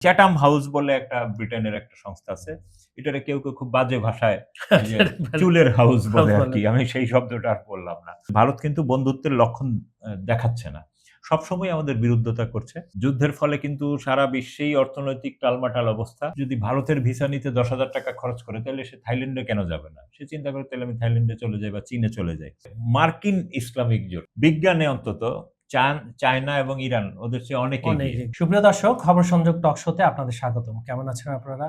চ্যাটাম house বলে একটা ব্রিটেনের একটা সংস্থা আছে। এটারে কেউ খুব বাজে ভাষায় এই যে চুলের হাউস বলে আরকি। আমি সেই শব্দটা আর বললাম না। ভারত কিন্তু বন্ধুত্বের লক্ষণ দেখাচ্ছে না। সবসময় আমাদের বিরুদ্ধতা করছে। যুদ্ধের ফলে কিন্তু সারা বিশ্বেই অর্থনৈতিক টালমাটাল অবস্থা। যদি ভারতের ভিসা নিতে ৳১০,০০০ খরচ করে তাহলে সে থাইল্যান্ডে কেন যাবে না? সে চিন্তা করে তাহলে আমি থাইল্যান্ডে চলে যাই বা চীনে চলে যাই। মার্কিন ইসলামিক জোট বিজ্ঞানে অন্তত চায়না এবং ইরান ওদের চেয়ে অনেক এগিয়ে। সুপ্রিয় দর্শক, খবর সংযোগ টক শোতে আপনাদের স্বাগতম। কেমন আছেন আপনারা?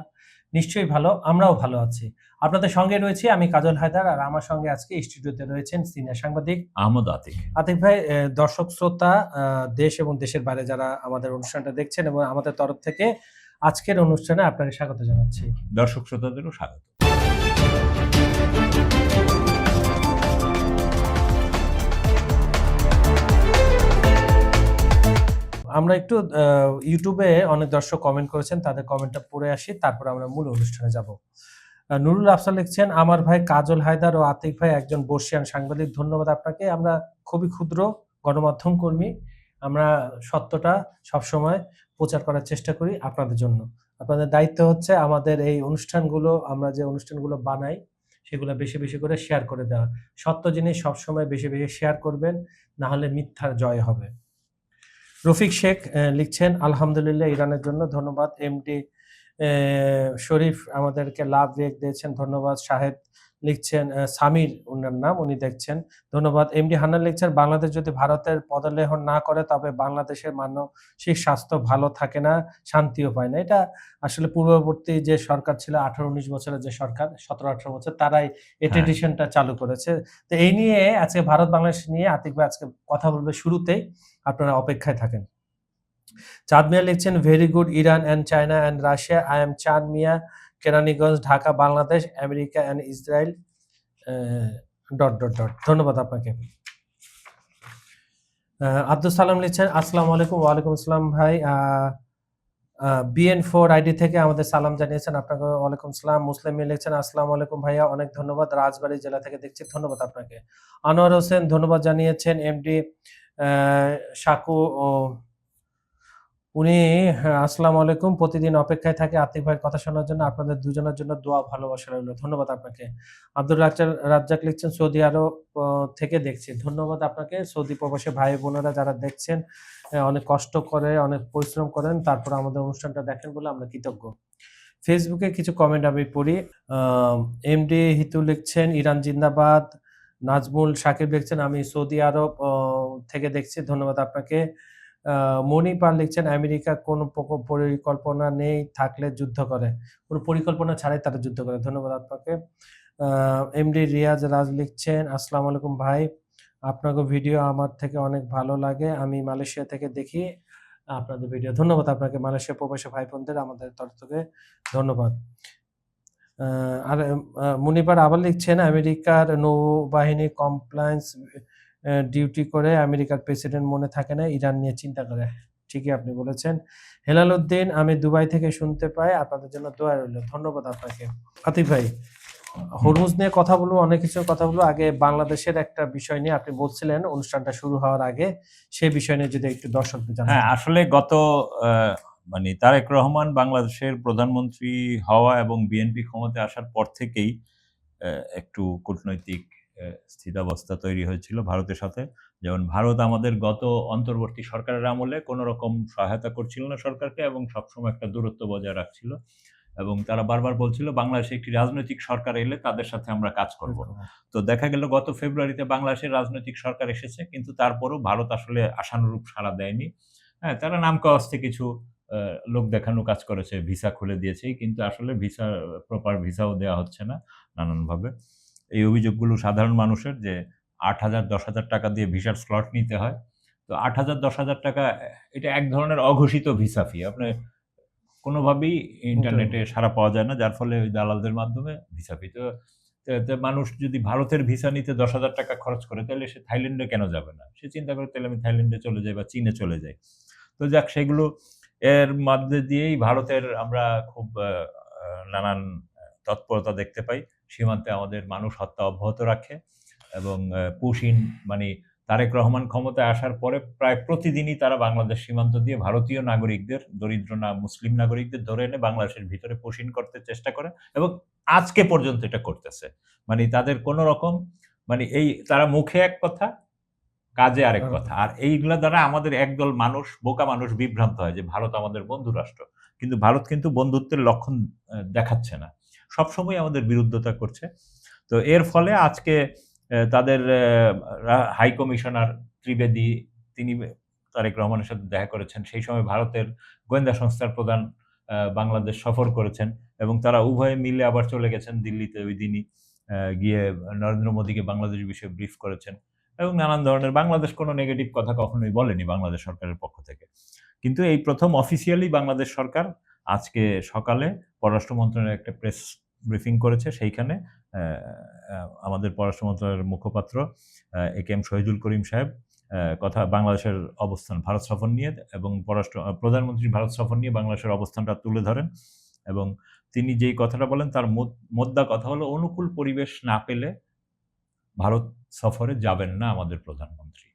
নিশ্চয়ই ভালো, আমরাও ভালো আছি। আপনাদের সঙ্গে রয়েছি আমি কাজল হায়দার, আর আমার সঙ্গে আজকে স্টুডিওতে রয়েছেন সিনিয়র সাংবাদিক আহমদ আতিক। আতিক ভাই, দর্শক শ্রোতা দেশ এবং দেশের বাইরে যারা আমাদের অনুষ্ঠানটা দেখছেন এবং আমাদের তরফ থেকে আজকের অনুষ্ঠানে আপনাকে স্বাগত জানাচ্ছি। দর্শক শ্রোতাদেরও স্বাগত। আমরা একটু ইউটিউবে অনেক দর্শক কমেন্ট করেছেন, তাদের কমেন্টটা পড়ে আসি, তারপর আমরা মূল অনুষ্ঠানে যাব। নুরুল আফসার লিখছেন, আমার ভাই কাজল হায়দার ও আতিক ভাই একজন বর্ষিয়ান সাংবাদিক, ধন্যবাদ আপনাকে। আমরা খুবই ক্ষুদ্র গণমাধ্যম কর্মী, আমরা সত্যটা সবসময় প্রচার করার চেষ্টা করি আপনাদের জন্য। আপনাদের দায়িত্ব হচ্ছে আমাদের এই অনুষ্ঠানগুলো, আমরা যে অনুষ্ঠানগুলো বানাই সেগুলো বেশি বেশি করে শেয়ার করে দেওয়া। সত্য জিনিস সবসময় বেশি বেশি শেয়ার করবেন, না হলে মিথ্যার জয় হবে। রফিক শেখ লিখছেন, আলহামদুলিল্লাহ ইরানের জন্য ধন্যবাদ। এমডি শরীফ আমাদেরকে লাভ রিয়েক্ট দিয়েছেন, ধন্যবাদ। শাহেদ লিখছেন, সামির উনার নাম, উনি দেখছেন, ধন্যবাদ। এমডি হান্নান লিখছেন, বাংলাদেশ যদি ভারতের পদলেহন না করে তবে বাংলাদেশের মানসিক স্বাস্থ্য ভালো থাকে না, শান্তিও পায় না। এটা আসলে পূর্ববর্তী যে সরকার ছিল 18-19 বছরের যে সরকার, 17-18 বছর, তারাই এই ট্রেডিশনটা চালু করেছে। তো এই নিয়ে আজকে ভারত বাংলাদেশ নিয়ে আতিক ভাই আজকে কথা বলবে, শুরুতেই আপনারা অপেক্ষায় থাকেন। চাঁদ মিয়া লিখছেন, very good Iran and China and Russia. I am Chand Mia, Keraniganj, Dhaka, Bangladesh, America and Israel dot dot dot. ধন্যবাদ আপনাকে। আব্দুল সালাম লিখছেন, আসসালামু আলাইকুম। ওয়ালাইকুম আসসালাম ভাই। BN4 আইডি থেকে আমাদের সালাম জানিয়েছেন, আপনাকে ওয়ালাইকুম সালাম। মুসলিম লিখছেন, আসসালামু আলাইকুম ভাইয়া, অনেক ধন্যবাদ, রাজবাড়ী জেলা থেকে দেখছি, ধন্যবাদ আপনাকে। আনোয়ার হোসেন ধন্যবাদ জানিয়েছেন। এমডি সাকু ও উনি, আসসালামু আলাইকুম, প্রতিদিন অপেক্ষায় থাকে আতিক ভাইয়ের কথা শোনার জন্য, আপনাদের দুজনের জন্য দোয়া ভালোবাসা রইল, ধন্যবাদ আপনাকে। আব্দুর রাজ্জাক লিখছেন, সৌদি আরব থেকে দেখছি, ধন্যবাদ আপনাকে। সৌদি প্রবাসী ভাই বোনেরা যারা দেখছেন, অনেক কষ্ট করে, অনেক পরিশ্রম করেন, তারপর আমাদের অনুষ্ঠানটা দেখেন বলে আমরা কৃতজ্ঞ। ফেসবুকে কিছু কমেন্ট আমি পড়ি। এমডি হিতু লিখছেন, ইরান জিন্দাবাদ। নাজমুল সাকিব লিখছেন, আমি সৌদি আরব থেকে দেখছি, ধন্যবাদ আপনাকে। মনিপাল লিখছেন, আমেরিকা কোনো পরিকল্পনা নেই, থাকলে যুদ্ধ করে, কোনো পরিকল্পনা ছাড়াই তারা যুদ্ধ করে, ধন্যবাদ আপনাকে। এমডি রিয়াজ রাজ লিখছেন, আসসালামু আলাইকুম ভাই, আপনাকে ভিডিও আমার থেকে অনেক ভালো লাগে, আমি মালয়েশিয়া থেকে দেখি আপনাদের ভিডিও, ধন্যবাদ আপনাকে। মালয়েশিয়া প্রবাসী ভাই বোনদের আমাদের তরফ থেকে ধন্যবাদ। আর মুনিবার আবার লিখছেন, আমেরিকার নৌবাহিনী কমপ্লায়েন্স ডিউটি করে, আমেরিকার প্রেসিডেন্ট মনে থাকে না, ইরান নিয়ে চিন্তা করে। ঠিকই আপনি বলেছেন। হেলাল উদ্দিন, আমি দুবাই থেকে শুনতে পাই, আপনাদের জন্য দোয়া রইল, ধন্যবাদ আপনাকে। আতিক ভাই, হরমুজ নিয়ে কথা বলবো, অনেক কিছু কথা বলবো। আগে বাংলাদেশের একটা বিষয় নিয়ে আপনি বলছিলেন অনুষ্ঠানটা শুরু হওয়ার আগে, সেই বিষয় নিয়ে যদি একটু দর্শকদের জানান। হ্যাঁ, আসলে গত তারেক রহমান বাংলাদেশের প্রধানমন্ত্রী হওয়া এবং বিএনপি ক্ষমতায় আসার পর থেকেই একটু কূটনৈতিক স্থিতাবস্থা তৈরি হয়েছিল ভারতের সাথে। যেমন ভারত আমাদের গত অন্তর্বর্তী সরকারের আমলে কোনো রকম সহায়তা করছিল না সরকারকে এবং সবসময় একটা দূরত্ব বজায় রাখছিল। এবং তারা বারবার বলছিল বাংলাদেশে একটি রাজনৈতিক সরকার এলে তাদের সাথে আমরা কাজ করব। তো দেখা গেল গত ফেব্রুয়ারিতে বাংলাদেশের রাজনৈতিক সরকার এসেছে, কিন্তু তারপরও ভারত আসলে আশানুরূপ সাড়া দেয়নি। হ্যাঁ, তারা নামকাওয়াস্তে কিছু লোক দেখানো কাজ করেছে, ভিসা খুলে দিয়েছে, কিন্তু আসলে প্রপার ভিসাও দেওয়া হচ্ছে না নানানভাবে। এই অভিযোগগুলো সাধারণ মানুষের, যে ৮,০০০ ১০,০০০ টাকা দিয়ে ভিসার স্লট নিতে হয়। তো ৮,০০০ ১০,০০০ টাকা এটা এক ধরনের অঘোষিত ভিসা ফি। আপনি কোনোভাবেই ইন্টারনেটে সাড়া পাওয়া যায় না, যার ফলে ওই দালালদের মাধ্যমে ভিসা ফি। তো মানুষ যদি ভারতের ভিসা নিতে ১০,০০০ টাকা খরচ করে তাহলে সে থাইল্যান্ডে কেন যাবে না? সে চিন্তা করে তাহলে আমি থাইল্যান্ডে চলে যাই বা চীনে চলে যাই। তো যাক, সেগুলো এর মধ্যে দিয়েই ভারতের আমরা খুব নানান তৎপরতা দেখতে পাই। সীমান্তে আমাদের মানুষ হত্যা অব্যাহত রাখে এবং পুশিন তারেক রহমান ক্ষমতায় আসার পরে প্রায় প্রতিদিনই তারা বাংলাদেশ সীমান্ত দিয়ে ভারতীয় নাগরিকদের, দরিদ্র মুসলিম নাগরিকদের ধরে এনে বাংলাদেশের ভিতরে পোষণ করতে চেষ্টা করে এবং আজকে পর্যন্ত এটা করতেছে। মানে তাদের কোনো রকম মানে এই তারা মুখে এক কথা, কাজে আরেক কথা। আর এইগুলা দ্বারা আমাদের একদল মানুষ, বোকা মানুষ বিভ্রান্ত হয় যে ভারত আমাদের বন্ধু রাষ্ট্র। কিন্তু ভারত কিন্তু বন্ধুত্বের লক্ষণ দেখাচ্ছে না। সবসময় আমাদের বিরুদ্ধতা করছে। তো এর ফলে আজকে তাদের হাই কমিশনার ত্রিবেদী তিনি তারেক রহমানের সাথে দেখা করেছেন। সেই সময় ভারতের গোয়েন্দা সংস্থার প্রধান বাংলাদেশ সফর করেছেন এবং তারা উভয়ে মিলে আবার চলে গেছেন দিল্লিতে ওইদিনই গিয়ে নরেন্দ্র মোদীকে বাংলাদেশ বিষয়ে ব্রিফ করেছেন এবং নানান ধরনের বাংলাদেশ কোনো নেগেটিভ কথা কখনোই বলেনি বাংলাদেশ সরকারের পক্ষ থেকে। কিন্তু এই প্রথম অফিসিয়ালি বাংলাদেশ সরকার আজকে সকালে পররাষ্ট্র মন্ত্রণালয়ের একটা প্রেস ব্রিফিং করেছে। সেইখানে আমাদের পররাষ্ট্র মন্ত্রণালয়ের মুখপাত্র একেএম শহীদুল করিম সাহেব কথা বাংলাদেশের অবস্থান ভারত সফর নিয়ে এবং প্রধানমন্ত্রীর ভারত সফর নিয়ে বাংলাদেশের অবস্থানটা তুলে ধরেন এবং তিনি যেই কথাটা বলেন তার মোদ্দা কথা হলো অনুকূল পরিবেশ না পেলে ভারত সফরে যাবেন না আমাদের প্রধানমন্ত্রী।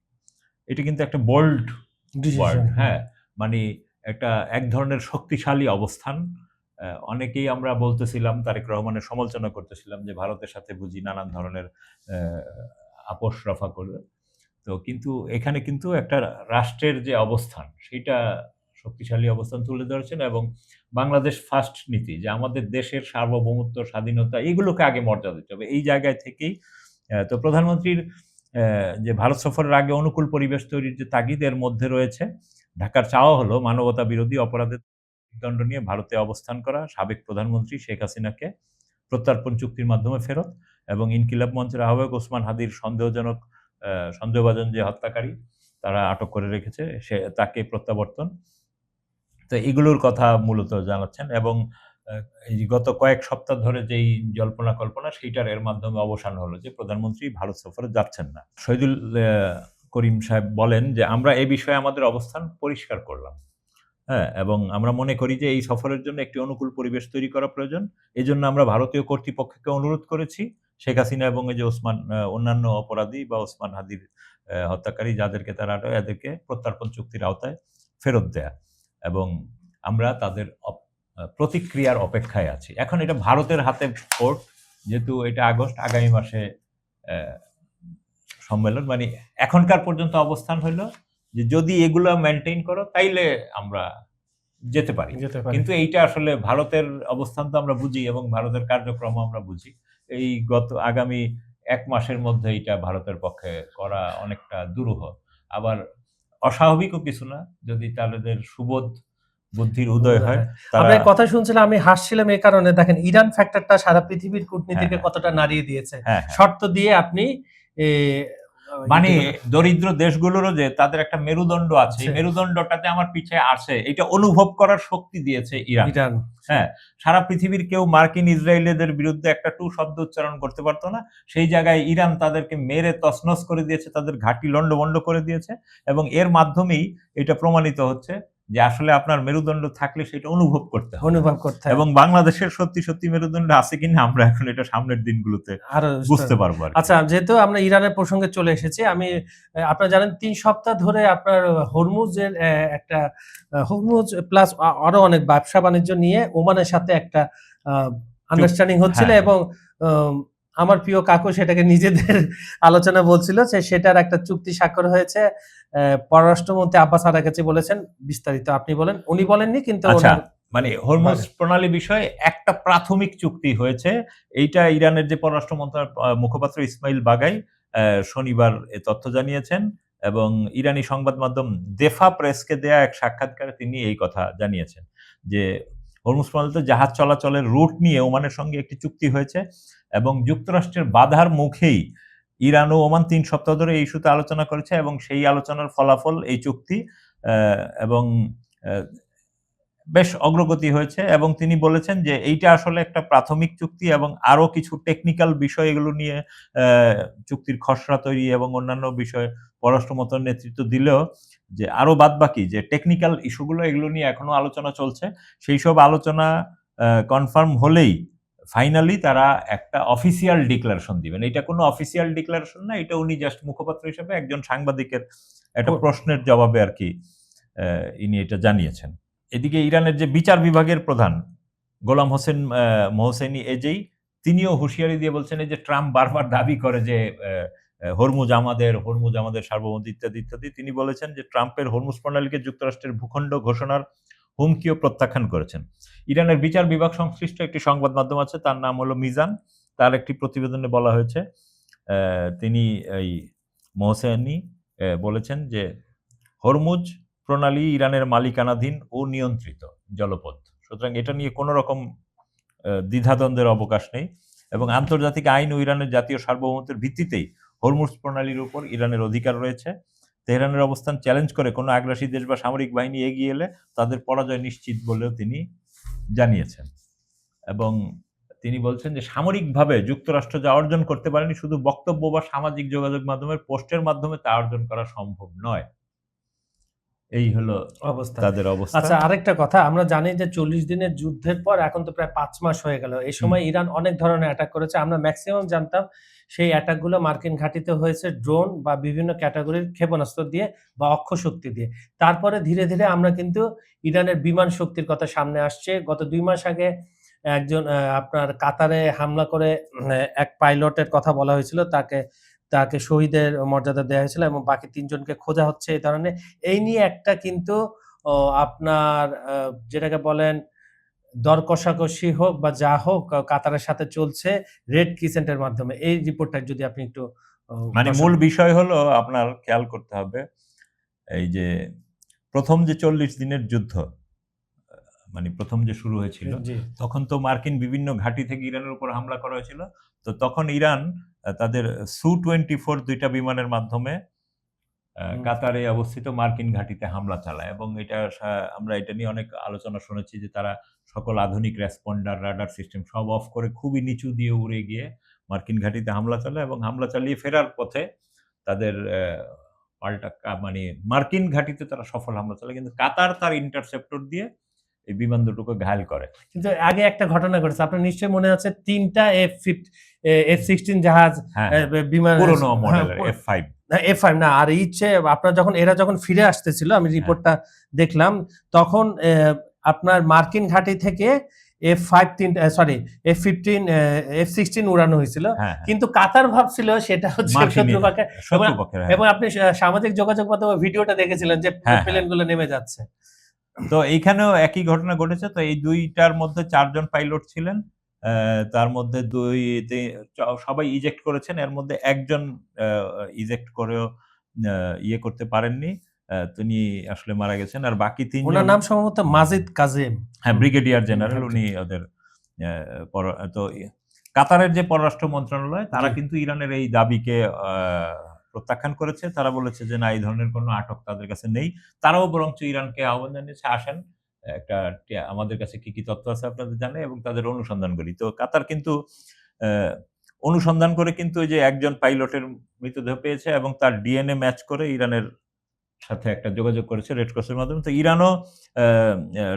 এটা কিন্তু একটা বোল্ড ওয়ার্ড, হ্যাঁ, মানে একটা এক ধরনের শক্তিশালী অবস্থান। অনেকেই আমরা বলতেছিলাম, তারেক রহমানের সমালোচনা করতেছিলাম যে ভারতের সাথে বুঝি নানান ধরনের আপোষ রফা করবে। তো কিন্তু এখানে কিন্তু একটা রাষ্ট্রের যে অবস্থান সেইটা শক্তিশালী অবস্থান তুলে ধরেছেন এবং বাংলাদেশ ফার্স্ট নীতি যে আমাদের দেশের সার্বভৌমত্ব, স্বাধীনতা এগুলোকে আগে মর্যাদা দিতে হবে। এই জায়গায় থেকেই তো প্রধানমন্ত্রীর যে ভারত সফরের আগে অনুকূল পরিবেশ তৈরির যে তাগিদ এর মধ্যে রয়েছে ঢাকার চাওয়া হলো মানবতা বিরোধী অপরাধের দণ্ড নিয়ে ভারতে অবস্থান করা সাবেক প্রধানমন্ত্রী শেখ হাসিনাকে প্রত্যর্পণ চুক্তির মাধ্যমে ফেরত এবং ইনকিলাব মঞ্চের আহ্বায়ক ওসমান হাদির সন্দেহভাজন যে হত্যাকারী তারা আটক করে রেখেছে তাকে প্রত্যাবর্তন। তো এগুলোর কথা মূলত জানাচ্ছেন এবং এই গত কয়েক সপ্তাহ ধরে যেই জল্পনা কল্পনা সেইটার এর মাধ্যমে অবসান হলো যে প্রধানমন্ত্রী ভারত সফরে যাচ্ছেন না। শহীদুল করিম সাহেব বলেন যে আমরা এই বিষয়ে আমাদের অবস্থান পরিষ্কার করলাম, হ্যাঁ, এবং আমরা মনে করি যে এই সফরের জন্য একটি অনুকূল পরিবেশ তৈরি করা প্রয়োজন। এই জন্য আমরা ভারতীয় কর্তৃপক্ষকে অনুরোধ করেছি শেখ হাসিনা এবং এই যে অন্যান্য অপরাধী বা ওসমান হাদির হত্যাকারী যাদেরকে তারা এদেরকে প্রত্যর্পণ চুক্তির আওতায় ফেরত দেয়া এবং আমরা তাদের প্রতিক্রিয়ার অপেক্ষায় আছি। এখন এটা ভারতের হাতে কোর্ট, যেহেতু এটা আগস্ট, আগামী মাসে সম্মেলন, মানে এখনকার পর্যন্ত অবস্থান হইলো যে যদি এগুলো মেনটেন করো তাইলে আমরা যেতে পারি। কিন্তু এইটা আসলে ভারতের অবস্থান তো আমরা বুঝি এবং ভারতের কার্যক্রম আমরা বুঝি। এই আগামী 1 মাসের মধ্যে এটা ভারতের পক্ষে করা অনেকটা দুরূহ। আবার অস্বাভাবিকও কিছু না যদি তাদের সুবোধ বুদ্ধির উদয় হয়। আপনার কথা শুনছিলাম, আমি হাসছিলাম এই কারণে, দেখেন ইরান ফ্যাক্টরটা সারা পৃথিবীর কূটনীতিকে কতটা নাড়িয়ে দিয়েছে। শর্ত দিয়ে আপনি মানে দরিদ্র দেশগুলোরও যে তাদের একটা মেরুদণ্ড আছে, এই মেরুদণ্ডটাতে আমার পিছে আসে এটা অনুভব করার শক্তি দিয়েছে ইরান। হ্যাঁ, সারা পৃথিবীর কেউ মার্কিন ইসরায়েলিদের বিরুদ্ধে একটা টু শব্দ উচ্চারণ করতে পারতো না, সেই জায়গায় ইরান তাদেরকে মেরে তছনছ করে দিয়েছে, তাদের ঘাঁটি লন্ডভন্ড করে দিয়েছে এবং এর মাধ্যমেই এটা প্রমাণিত হচ্ছে যে আসলে আপনার মেরুদণ্ড থাকলে সেটা অনুভব করতে হবে এবং বাংলাদেশের সত্যি সত্যি মেরুদণ্ড আছে কিনা আমরা এখন এটা সামনের দিনগুলোতে আরো বুঝতে পারবো। আচ্ছা, যেহেতু আমরা ইরানের প্রসঙ্গে চলে এসেছি, আমি আপনারা জানেন 3 সপ্তাহ ধরে আপনার হরমুজের একটা হরমুজ প্লাস আরো অনেক ব্যবসা বাণিজ্য নিয়ে ওমানের সাথে একটা আন্ডারস্ট্যান্ডিং হচ্ছিল এবং আমার প্রিয় কাকু সেটাকে নিজেদের আলোচনা বলছিল যে সেটার একটা চুক্তি স্বাক্ষর হয়েছে। পররাষ্ট্রমন্ত্রী আব্বাস আরাগচি বলেছেন, বিস্তারিত আপনি বলেন। উনি বলেননি, কিন্তু মানে হরমুজ প্রণালী বিষয়ে একটা প্রাথমিক চুক্তি হয়েছে। এইটা ইরানের যে পররাষ্ট্র মন্ত্রণালয়ের মুখপাত্র ইসমাইল বাগাই শনিবার এ তথ্য জানিয়েছেন এবং ইরানি সংবাদ মাধ্যম দেফা প্রেসকে দেয়া এক সাক্ষাৎকারে তিনি এই কথা জানিয়েছেন যে হরমুজ প্রণালীতে জাহাজ চলাচলের রুট নিয়ে ওমানের সঙ্গে একটি চুক্তি হয়েছে এবং যুক্তরাষ্ট্রের বাধার মুখেই ইরান ও ওমান 3 সপ্তাহ ধরে এই ইস্যুতে আলোচনা করেছে এবং সেই আলোচনার ফলাফল এই চুক্তি এবং বেশ অগ্রগতি হয়েছে এবং তিনি বলেছেন যে এইটা আসলে একটা প্রাথমিক চুক্তি এবং আরো কিছু টেকনিক্যাল বিষয় এগুলো নিয়ে চুক্তির খসড়া তৈরি এবং অন্যান্য বিষয়ে পররাষ্ট্র মন্ত্রণালয়ের নেতৃত্ব দিলেও যে আরো বাদবাকি যে টেকনিক্যাল ইস্যুগুলো এগুলো নিয়ে এখনো আলোচনা চলছে। সেই সব আলোচনা কনফার্ম হলেই ফাইনালি তারা একটা অফিসিয়াল ডিক্লারেশন দিবেন। এটা কোনো অফিসিয়াল ডিক্লারেশন না, এটা উনি জাস্ট মুখপাত্র হিসেবে একজন সাংবাদিকের একটা প্রশ্নের জবাবে আর কি ইনি এটা জানিয়েছেন। এদিকে ইরানের যে বিচার বিভাগের প্রধান গোলাম হোসেন মোহসেনি এজেই তিনিও হুঁশিয়ারি দিয়ে বলছেন এই যে ট্রাম্প বারবার দাবি করে যে হরমুজ আমাদের সার্বভৌমত্ব ইত্যাদি ইত্যাদি, তিনি বলেছেন যে ট্রাম্পের হরমুজ প্রণালীকে যুক্তরাষ্ট্রের ভূখণ্ড ঘোষণার হুমকিও প্রত্যাখ্যান করেছেন। ইরানের বিচার বিভাগ সংশ্লিষ্ট একটি সংবাদ মাধ্যম আছে, তার নাম হলো মিজান। তার একটি প্রতিবেদনে বলা হয়েছে তিনি এই মোহসেনি বলেছেন যে হরমুজ প্রণালী ইরানের মালিকানাধীন ও নিয়ন্ত্রিত জলপথ, সুতরাং এটা নিয়ে কোনো রকম দ্বিধাদ্বন্দ্বের অবকাশ নেই এবং আন্তর্জাতিক আইন ও ইরানের জাতীয় সার্বভৌমত্বের ভিত্তিতেই হরমুজ প্রণালীর উপর ইরানের অধিকার রয়েছে। তেহরানের অবস্থান চ্যালেঞ্জ করে কোনো আগ্রাসী দেশ বা সামরিক বাহিনী এগিয়ে এলে তাদের পরাজয় নিশ্চিত বলেও তিনি জানিয়েছেন এবং তিনি বলছেন যে সামরিকভাবে যুক্তরাষ্ট্র যা অর্জন করতে পারেনি, শুধু বক্তব্য বা সামাজিক যোগাযোগ মাধ্যমের পোস্টের মাধ্যমে তা অর্জন করা সম্ভব নয়। এই হলো অবস্থা। তাদের অবস্থা। আচ্ছা, আরেকটা কথা, আমরা জানি যে 40 দিনের যুদ্ধের পর এখন তো প্রায় 5 মাস হয়ে গেল। এই সময় ইরান অনেক ধরনের অ্যাটাক করেছে। আমরা ম্যাক্সিমাম জানতাম সেই অ্যাটাক গুলো মার্কিন ঘাঁটিতে হয়েছে ড্রোন বা বিভিন্ন ক্যাটাগরির ক্ষেপণাস্ত্র দিয়ে বা অক্ষ শক্তি দিয়ে। তারপরে ধীরে, ধীরে আমরা কিন্তু ইরানের বিমান শক্তির কথা সামনে আসছে। গত 2 মাস আগে একজন আপনার কাতারে হামলা করে এক পাইলটের কথা বলা হয়েছিল। তাকে শহীদের মর্যাদা দেয়া হয়েছিল এবং বাকি 3 জনকে খোঁজা হচ্ছে এই ধরনের। এই নিয়ে একটা কিন্তু ও আপনার যেটাকে বলেন দর কষাকষি হোক বা যা হোক কাতারের সাথে চলছে রেড ক্রিসেন্টের মাধ্যমে। এই রিপোর্টটা যদি আপনি একটু মানে মূল বিষয় হলো আপনার খেয়াল করতে হবে এই যে প্রথম যে 40 দিনের যুদ্ধ মানে প্রথম যে শুরু হয়েছিল তখন তো মার্কিন বিভিন্ন ঘাঁটি থেকে ইরানের উপর হামলা করা হয়েছিল। তো তখন ইরান তাদের সু-24 দুইটা বিমানের মাধ্যমে কাতারে অবস্থিত মার্কিন ঘাঁটিতে হামলা চালায় এবং আমরা এটা নিয়ে অনেক আলোচনা শুনেছি যে তারা সকল আধুনিক রেসপন্ডার রাডার সিস্টেম সব অফ করে খুবই নিচু দিয়ে উড়ে গিয়ে মার্কিন ঘাঁটিতে হামলা চালায় এবং হামলা চালিয়ে ফেরার পথে তাদের পাল্টা মানে মার্কিন ঘাঁটিতে তারা সফল হামলা চালায়, কিন্তু কাতার তার ইন্টারসেপ্টর দিয়ে এই বিমান দুটোকে ঘায়েল করে। কিন্তু আগে একটা ঘটনা ঘটেছে, আপনার নিশ্চয়ই মনে আছে, 3টা F-16 জাহাজ বিমান পুরনো মডেলের F5 না, আর আপনার এরা যখন ফিরে আসতেছিল, আমি রিপোর্টটা দেখলাম, তখন আপনার মার্কিন ঘাঁটি থেকে F16 উড়ানো হয়েছিল, কিন্তু কাতার ভাবছিল সেটা হচ্ছে শত্রুপক্ষের এবং আপনি সামাজিক যোগাযোগ মাধ্যমে ভিডিওটা দেখেছিলেন যে প্লেনগুলো নেমে যাচ্ছে। তো এইখানেও একই ঘটনা ঘটেছে। তো এই দুইটার মধ্যে 4 জন পাইলট ছিলেন, তার মধ্যে সবাই ইজেক্ট করেছেন, এর মধ্যে একজন ইজেক্ট করেও ইয়ে করতে পারেননি, তিনি আসলে মারা গেছেন। আর বাকি 3 জন, ওনার নাম সম্ভবত মাজিদ কাজেম, হ্যাঁ ব্রিগেডিয়ার জেনারেল, উনি ওদের তো কাতারের যে পররাষ্ট্র মন্ত্রণালয় তারা কিন্তু ইরানের এই দাবিকে প্রত্যাখ্যান করেছে। তারা বলেছে যে না, এই ধরনের কোনো আটক তাদের কাছে নেই। তারাও বরঞ্চ ইরানকে আহ্বান জানিয়েছে, আসেন একটা আমাদের কাছে কি কি তথ্য আছে আপনাদের জানে এবং তাদের অনুসন্ধান করি। তো কাতার কিন্তু অনুসন্ধান করে কিন্তু ওই যে একজন পাইলটের মৃতদেহ পেয়েছে এবং তার ডিএনএ ম্যাচ করে ইরানের সাথে একটা যোগাযোগ করেছে রেড ক্রসের মাধ্যমে। তো ইরানও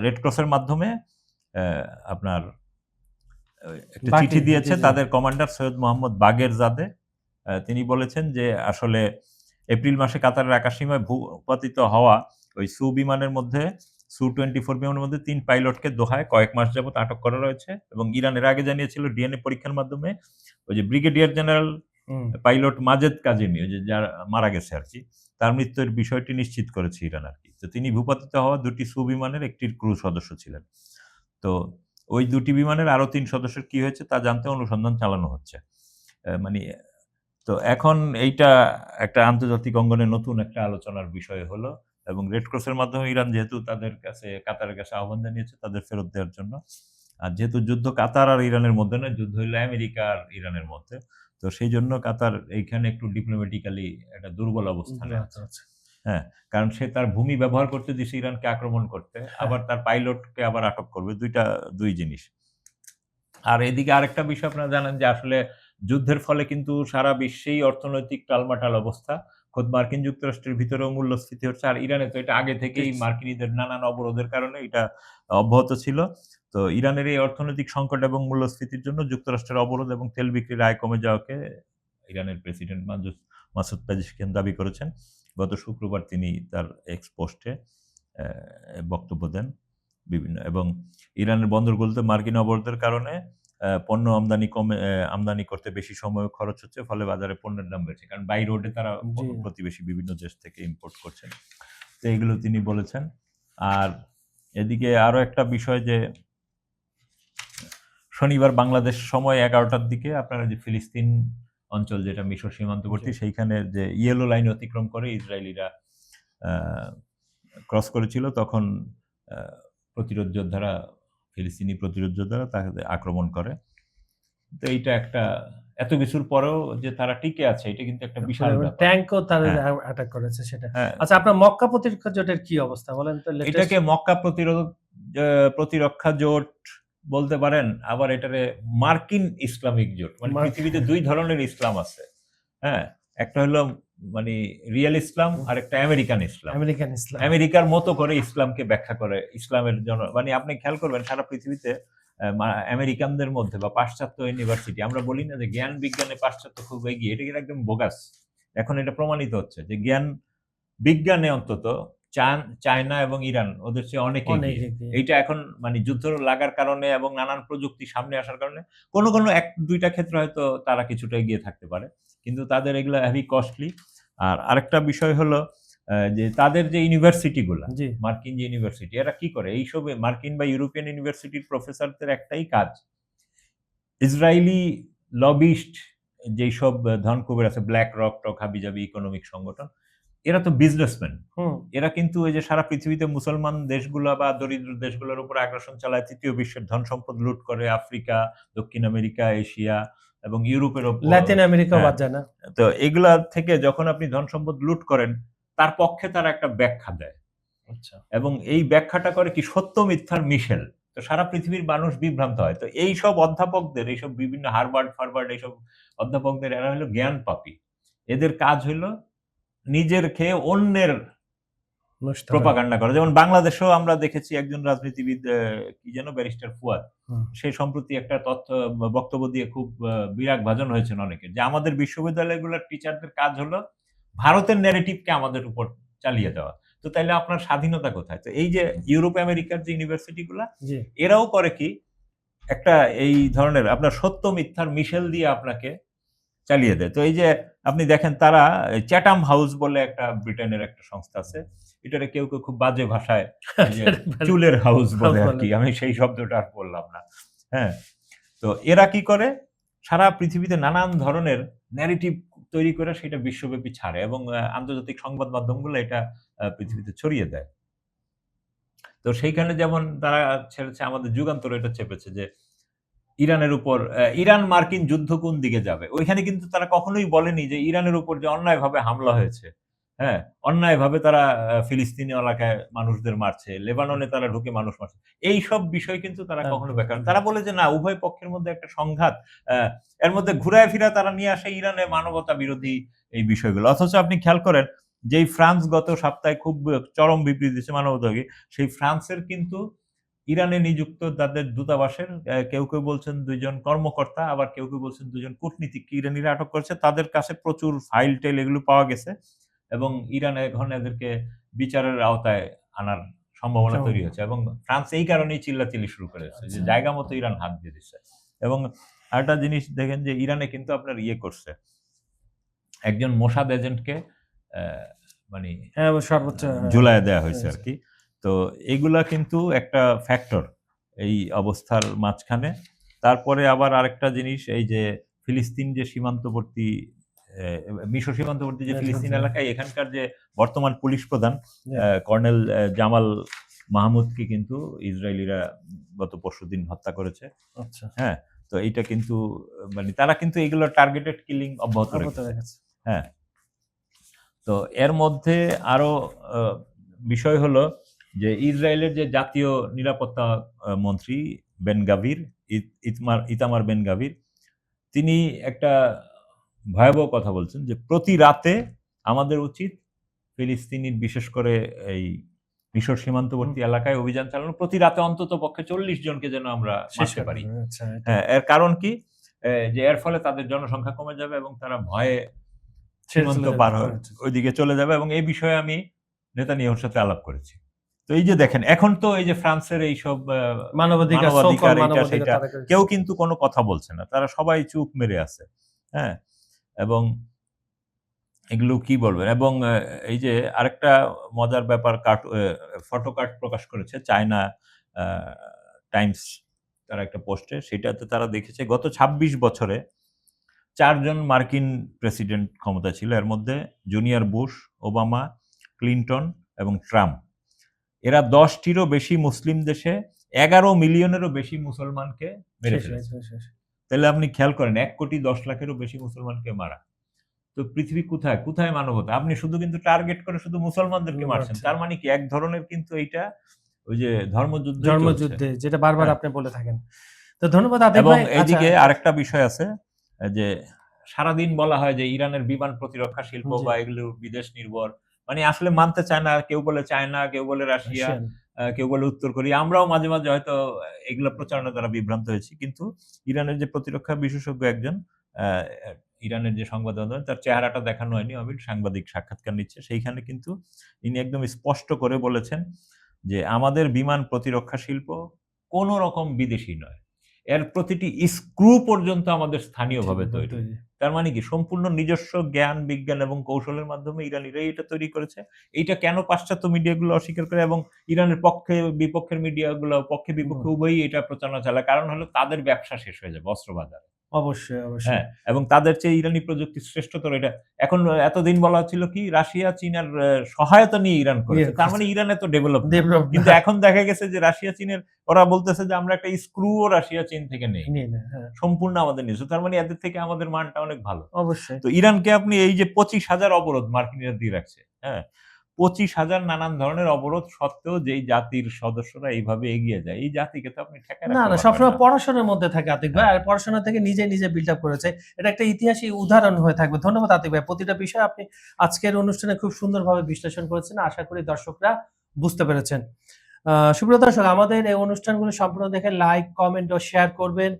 রেড ক্রসের মাধ্যমে আপনার একটা চিঠি দিয়েছে তাদের কমান্ডার সৈয়দ মোহাম্মদ বাগের জাদে। তিনি বলেছেন যে আসলে এপ্রিল মাসে কাতারের আকাশসীমায় ভূপাতিত হওয়া ওই বিমানের মধ্যে সু-24 বিমানের মধ্যে 3 পাইলটকে দোহায় কয়েক মাস যাবত আটক করা রয়েছে এবং ইরান এর আগে জানিয়েছিল ডিএনএ পরীক্ষার মাধ্যমে ওই যে brigadier general pilot Majed Kazemi, ওই যে যার মারা গেছে আর কি, তার মৃত্যুর বিষয়টি নিশ্চিত করেছে ইরান আর কি। তো তিনি ভূপাতিত হওয়া 2টি বিমানের একটির ক্রু সদস্য ছিলেন। তো ওই 2টি বিমানের আরো 3 সদস্যের কি হয়েছে তা জানতে অনুসন্ধান চালানো হচ্ছে। মানে তো এখন এইটা একটা আন্তর্জাতিক অঙ্গনে নতুন একটা আলোচনার বিষয় হলো এবং রেড ক্রসের মাধ্যমে ইরান যেহেতু তাদের কাছে কাতারের কাছে আহ্বান জানিয়েছে তাদের ফেরত দেওয়ার জন্য, আর যেহেতু যুদ্ধ কাতার আর ইরানের মধ্যে নয়, যুদ্ধ হইল আমেরিকা আর ইরানের মধ্যে, তো সেই জন্য কাতার এইখানে একটু ডিপ্লোম্যাটিক্যালি একটা দুর্বল অবস্থানে আছে। হ্যাঁ, কারণ সে তার ভূমি ব্যবহার করতে দিছে ইরানকে আক্রমণ করতে, আবার তার পাইলটকে আবার আটক করবে, দুই জিনিস। আর এদিকে আরেকটা বিষয় আপনারা জানেন যে আসলে যুদ্ধের ফলে কিন্তু সারা বিশ্বেই অর্থনৈতিক টালমাটাল অবস্থা, খোদ মার্কিন যুক্তরাষ্ট্রের ভিতরেও মূল্যস্ফীতি হচ্ছে, আর ইরানে তো এটা আগে থেকেই মার্কিনীদের নানান অবরোধের কারণে এটা অব্যাহত ছিল। তো ইরানের এই অর্থনৈতিক সংকট এবং মূল্যস্ফীতির জন্য যুক্তরাষ্ট্রের অবরোধ এবং তেল বিক্রির আয় কমে যাওয়াকে ইরানের প্রেসিডেন্ট মাসুদ পেজিশকিয়ান দাবি করেছেন। গত শুক্রবার তিনি তার এক্স পোস্টে বক্তব্য দেন বিভিন্ন, এবং ইরানের বন্দরগুলোতে মার্কিন অবরোধের কারণে পণ্য আমদানি করতে বেশি সময় খরচ হচ্ছে, ফলে বাজারে পণ্যের দাম বেড়েছে, কারণ বাই রোডে তারা জি। প্রতিবেশী বিভিন্ন দেশ থেকে ইম্পোর্ট করছেন। তো এগুলো তিনি বলেছেন। আর এদিকে আরো একটা বিষয় যে শনিবার বাংলাদেশ সময় 11টার দিকে আপনারা যে ফিলিস্তিন অঞ্চল যেটা মিশর সীমান্তবর্তী, সেইখানে যে ইয়েলো লাইন অতিক্রম করে ইসরায়েলিরা ক্রস করেছিল, তখন প্রতিরোধ যোদ্ধারা, ফিলিস্তিনি প্রতিরোধ যোদ্ধারা তাকে আক্রমণ করে। তো এইটা একটা, এত কিছুর পরেও যে তারা টিকে আছে, এটা কিন্তু একটা বিশাল ব্যাপার। ট্যাঙ্কও তারা হ্যাঁ। অ্যাটাক করেছে সেটা। হ্যাঁ, আচ্ছা, আপনার মক্কা প্রতিরক্ষা জোটের কি অবস্থা বলেন তো? এটাকে মক্কা প্রতিরক্ষা জোট বলতে পারেন, আবার এটারে মার্কিন ইসলামিক জোট। মানে পৃথিবীতে দুই ধরনের ইসলাম আছে। হ্যাঁ, একটা হলো মানে রিয়েল ইসলাম, আর একটা আমেরিকান ইসলাম। আমেরিকার মতো করে ইসলামকে ব্যাখ্যা করে ইসলামের জন্য। মানে আপনি খেয়াল করবেন সারা পৃথিবীতে আমেরিকানদের মধ্যে বা পাশ্চাত্য ইউনিভার্সিটি, আমরা বলি না যে জ্ঞান বিজ্ঞানে পাশ্চাত্য খুব এগিয়ে, এটা কিন্তু একদম বোগাস। এখন এটা প্রমাণিত হচ্ছে যে জ্ঞান বিজ্ঞানে অন্তত চায়না এবং ইরান ওদের চেয়ে অনেক এগিয়ে। এইটা এখন মানে যুদ্ধ লাগার কারণে এবং নানান প্রযুক্তি সামনে আসার কারণে কোনো কোনো এক দুইটা ক্ষেত্রে হয়তো তারা কিছুটা এগিয়ে থাকতে পারে, কিন্তু তাদের এগুলো হেভি কস্টলি। আর আরেকটা বিষয় হলো যে তাদের যে ইউনিভার্সিটিগুলো, মার্কিন যে ইউনিভার্সিটি, এরা কি করে এইসব মার্কিন বা ইউরোপিয়ান ইউনিভার্সিটির প্রফেসরদের একটাই কাজ, ইসরায়েলি লবিস্ট যেই সব ধন কুবের আছে, ব্ল্যাক রক টক হাবিজাবি ইকোনমিক সংগঠন, এরা তো বিজনেসম্যান। এরা কিন্তু ওই যে সারা পৃথিবীতে মুসলমান দেশগুলো বা দরিদ্র দেশগুলোর উপর আগ্রাসন চালায়, তৃতীয় বিশ্বের ধন সম্পদ লুট করে আফ্রিকা, দক্ষিণ আমেরিকা, এশিয়া এবং ইউরোপের উপর, লাতিন আমেরিকাও বাদ যায় না। তো এগুলা থেকে যখন আপনি ধন সম্পদ লুট করেন, তার পক্ষে তারা একটা ব্যাখ্যা দেয়। আচ্ছা। এবং এই ব্যাখ্যাটা করে কি সত্য মিথ্যার মিশেল। তো সারা পৃথিবীর মানুষ বিভ্রান্ত হয়। তো এই সব অধ্যাপকদের, এইসব বিভিন্ন হার্ভার্ড এইসব অধ্যাপকদের, এরা হলো জ্ঞান পাপী। এদের কাজ হলো নিজের খেয়ে অন্যের প্রোপাগান্ডা করা। যেমন বাংলাদেশেও আমরা দেখেছি একজন রাজনীতিবিদ, কি যেন, ব্যারিস্টার ফুয়াদ, সেই সম্প্রতি একটা বক্তব্য দিয়ে খুব বিরাগ ভাজন হয়েছেন অনেকের, যে আমাদের বিশ্ববিদ্যালয়গুলোর টিচারদের কাজ হলো ভারতের ন্যারেটিভকে আমাদের উপর চালিয়ে দেওয়া। তো তাইলে আপনার স্বাধীনতা কোথায়? তো এই যে ইউরোপ আমেরিকার যে ইউনিভার্সিটিগুলা, এরাও করে কি একটা এই ধরনের আপনার সত্য মিথ্যার মিশেল দিয়ে আপনাকে চালিয়ে দেয়। তো এই যে আপনি দেখেন, তারা চ্যাটাম হাউস বলে একটা ব্রিটেনের একটা সংস্থা আছে, এটারে কেউ কেউ খুব বাজে ভাষায় চুলের হাউস বলে আর কি, আমি সেই শব্দটা আর বললাম না। হ্যাঁ, তো এরা কি করে, সারা পৃথিবীতে নানান ধরনের ন্যারেটিভ তৈরি করে সেটা বিশ্বব্যাপী ছাড়ে, এবং আন্তর্জাতিক সংবাদ মাধ্যমগুলো এটা পৃথিবীতে ছড়িয়ে দেয়। তো সেইখানে যেমন তারা ছেড়েছে, আমাদের যুগান্তর এটা চেপেছে যে ইরানের উপর ইরান মার্কিন যুদ্ধ কোন দিকে যাবে। ওইখানে কিন্তু তারা কখনোই বলেনি যে ইরানের উপর যে অন্যায়ভাবে হামলা হয়েছে, হ্যাঁ, অন্যায়ভাবে তারা ফিলিস্তিনি এলাকায় মানুষদের মারছে, লেবাননে তারা ঢুকে মানুষ মারছে, এই সব বিষয় কিন্তু তারা কখনো ব্যাখ্যা, তারা বলে যে না, উভয় পক্ষের মধ্যে একটা সংঘাত, এর মধ্যে ঘুরায় ফিরা তারা নিয়ে আসে ইরানে মানবতা বিরোধী এই বিষয়গুলো। অথচ আপনি খেয়াল করেন, যেই ফ্রান্স গত সপ্তাহে খুব চরম বিবৃতি দিয়েছে মানবতাকে, সেই ফ্রান্সের কিন্তু ইরানে নিযুক্ত তাদের দূতাবাসের কেউ কেউ বলছেন 2 জন কর্মকর্তা, আবার কেউ কেউ বলছেন 2 জন কূটনীতিক ইরানিরা আটক করেছে। তাদের কাছে প্রচুর ফাইল টেল এগুলো পাওয়া গেছে, এবং ইরান এখন এদেরকে বিচারের আওতায় আনার সম্ভাবনা তৈরি হচ্ছে, এবং ফ্রান্স এই কারণেই চিল্লাচিল্লি শুরু করেছে যে জায়গা মতো ইরান হাত দিয়ে দিচ্ছে। এবং আরেকটা জিনিস দেখেন যে ইরানে কিন্তু আপনার করছে, একজন মোসাদ এজেন্টকে মানে সর্বোচ্চ ঝুলায় দেওয়া হয়েছে আর কি। তো এগুলা কিন্তু একটা ফ্যাক্টর এই অবস্থার মাঝখানে। তারপরে আবার আরেকটা জিনিস, এই যে ফিলিস্তিন যে সীমান্তবর্তী, মিশর সীমান্তবর্তী যে ফিলিস্তিন এলাকায়, এখানকার যে বর্তমান পুলিশ প্রধান কর্নেল জামাল মাহমুদকে কিন্তু ইসরায়েলিরা গত পরশুদিন হত্যা করেছে। আচ্ছা। হ্যাঁ, তো এইটা কিন্তু মানে তারা কিন্তু এগুলো টার্গেটেড কিলিং অব্যাহত রেখেছে। হ্যাঁ, তো এর মধ্যে আরো বিষয় হলো যে ইসরায়েলের যে জাতীয় নিরাপত্তা মন্ত্রী ইতামার বেন গাভির, তিনি একটা ভয়াবহ কথা বলছেন যে প্রতি রাতে আমাদের উচিত ফিলিস্তিনি, বিশেষ করে এই মিশর সীমান্তবর্তী এলাকায় অভিযান চালানো, প্রতি রাতে অন্তত পক্ষে 40 জনকে যেন আমরা শেষ মারতে করে পারি। দেবে। আচ্ছা, এটা হ্যাঁ, এর কারণ কি? যে এর ফলে তাদের জনসংখ্যা কমে যাবে এবং তারা ভয়ে ছেড়ে সীমান্ত চলে যাবে। পার হয়ে আচ্ছা। ওইদিকে চলে যাবে, এবং এই বিষয়ে আমি নেতানিয়াহুর সাথে আলাপ করেছি। তো এই যে দেখেন, এখন তো এই যে ফ্রান্সের এইসব মানবাধিকার, so-called মানবাধিকার এইটা মানবাধিকার সেইটা তারা কেউ কিন্তু কোনো কথা বলছে না। তারা সবাই চুপ মেরে আছে। হ্যাঁ? এবং এগুলো কি বলবেন? এবং এই যে আরেকটা মজার ব্যাপার, ফটো কার্ড প্রকাশ করেছে চায়না আ টাইমস, তারা একটা পোস্টে, সেটাতে তারা দেখেছে গত ২৬ বছরে ৪ জন মার্কিন প্রেসিডেন্ট ক্ষমতায় ছিল। এর মধ্যে জুনিয়র বুশ, ওবামা, ক্লিনটন এবং ট্রাম্প। এরা ১০ টিরও বেশি মুসলিম দেশে ১১ মিলিয়নেরও বেশি মুসলমানকে মেরে শেষ ফেলেছে। হয়েছে, শেষ। তাহলে আপনি খেয়াল করেন ১,১০,০০,০০০-এরও বেশি মুসলমানকে মারা। তো পৃথিবী কোথায়? কোথায় মানবতা? আপনি শুধু কিন্তু টার্গেট করে শুধু মুসলমানদেরকে মারছেন। মারছেন। তার মানে কি এক ধরনের কিন্তু এইটা ওই যে ধর্মযুদ্ধই চলছে। ধর্মযুদ্ধে যেটা বারবার হ্যাঁ। আপনি বলে থাকেন। তো ধন্যবাদ আতিক এবং ভাই। আচ্ছা, এইদিকে আরেকটা বিষয় আছে, যে সারাদিন বলা হয় যে ইরানের বিমান প্রতিরক্ষা শিল্প জি, বা এগুলো বিদেশ নির্ভর। মানে আসলে মানতে চায় না। কেউ বলে চায়না, কেউ বলে রাশিয়া, রাশিয়ান। কেউ বলে উত্তর কোরিয়া। আমরাও মাঝে, মাঝে হয়তো এগুলো প্রচারণা দ্বারা বিভ্রান্ত হয়েছি। কিন্তু ইরানের যে প্রতিরক্ষা বিশেষজ্ঞ একজন, আ ইরানের যে সংবাদ মাধ্যম, তার চেহারাটা দেখানো হয়নি। আমি সাংবাদিক সাক্ষাৎকার নিচ্ছে। সেইখানে কিন্তু তিনি একদম স্পষ্ট করে বলেছেন যে, "আমাদের বিমান প্রতিরক্ষা শিল্প কোন রকম বিদেশী নয়। এর প্রতিটি স্ক্রু পর্যন্ত আমাদের স্থানীয়ভাবে তৈরি।" তার মানে কি? সম্পূর্ণ নিজস্ব জ্ঞান, বিজ্ঞান এবং কৌশলের মাধ্যমে ইরানিরাই এটা তৈরি করেছে। এইটা কেন পাশ্চাত্য মিডিয়াগুলো অস্বীকার করে এবং ইরানের পক্ষে বিপক্ষের মিডিয়াগুলো পক্ষে বিপক্ষে উভয়ই এটা প্রচারণা চালায়? কারণ হলো তাদের ব্যবসা শেষ হয়ে যাবে অস্ত্র বাজারে। অবশ্যই, অবশ্যই। হ্যাঁ, এবং তাদের চেয়ে ইরানি প্রযুক্তি শ্রেষ্ঠতর এটা। এখন এতদিন বলা হচ্ছিল কি রাশিয়া চীনের সহায়তা নিয়ে ইরান করেছে। তার মানে ইরান এত ডেভেলপ না। ডেভেলপ কিন্তু এখন দেখা গেছে যে রাশিয়া চীনের, ওরা বলতেছে যে আমরা একটা স্ক্রুও রাশিয়া চীন থেকে নেই। নিয়ে নেয়, হ্যাঁ। সম্পূর্ণ আমাদের নিজস্ব। তার মানে এদের থেকে আমাদের মানটা অনেক ভালো। অবশ্যই। তো ইরানকে আপনি এই যে ২৫,০০০ অবরোধ মার্কিনিরা দিয়ে রাখছে, হ্যাঁ? ২৫,০০০ নানান ধরনের অবরোধ সত্ত্বেও যেই জাতির সদস্যরা এইভাবে এগিয়ে যায়, এই জাতিকে তো আপনি ঠেকায় না, রাখতে না, পারবেন সবসময় না। পড়াশোনার মধ্যে থাকে আতিক ভাই। হ্যাঁ। আর পড়াশোনা থেকে নিজে, নিজে বিল্ড আপ করেছে। এটা একটা ইতিহাসী উদাহরণ হয়ে থাকবে। ধন্যবাদ আতিক ভাই। প্রতিটা বিষয় আপনি আজকের অনুষ্ঠানে খুব সুন্দরভাবে বিশ্লেষণ করেছেন। আশা করি দর্শকরা বুঝতে পেরেছেন। সুপ্রিয় দর্শক, আমাদের এই অনুষ্ঠানগুলো সম্পূর্ণ দেখে লাইক, কমেন্ট ও শেয়ার করবেন।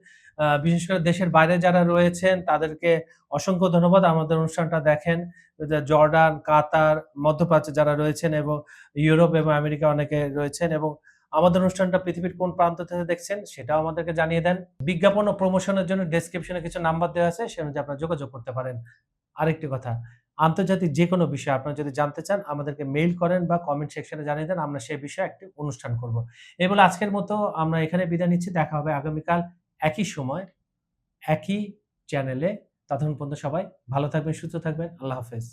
বিশেষ করে দেশের বাইরে যারা রয়েছেন তাদেরকে অসংখ্য ধন্যবাদ। আমাদের অনুষ্ঠানটা দেখেন। যে জর্ডান, কাতার, মধ্যপ্রাচ্যে যারা রয়েছেন এবং ইউরোপ এবং আমেরিকা অনেকে রয়েছেন এবং আমাদের অনুষ্ঠানটা পৃথিবীর কোন প্রান্ত থেকে দেখছেন সেটাও আমাদেরকে জানিয়ে দেন। বিজ্ঞাপন ও প্রমোশনের জন্য ডেসক্রিপশনে কিছু নাম্বার দেওয়া আছে, সে অনুযায়ী আপনারা যোগাযোগ করতে পারেন। আরেকটি কথা, আন্তর্জাতিক যেকোনো বিষয় আপনারা যদি জানতে চান আমাদেরকে মেইল করেন বা কমেন্ট সেকশনে জানিয়ে দেন। আমরা সেই বিষয়ে একটি অনুষ্ঠান করব। এই বলে আজকের মতো আমরা এখানে বিদায় নিচ্ছি। দেখা হবে আগামীকাল একই সময়, একই চ্যানেলে। ততক্ষণ পর্যন্ত সবাই ভালো থাকবেন, সুস্থ থাকবেন। আল্লাহ হাফেজ।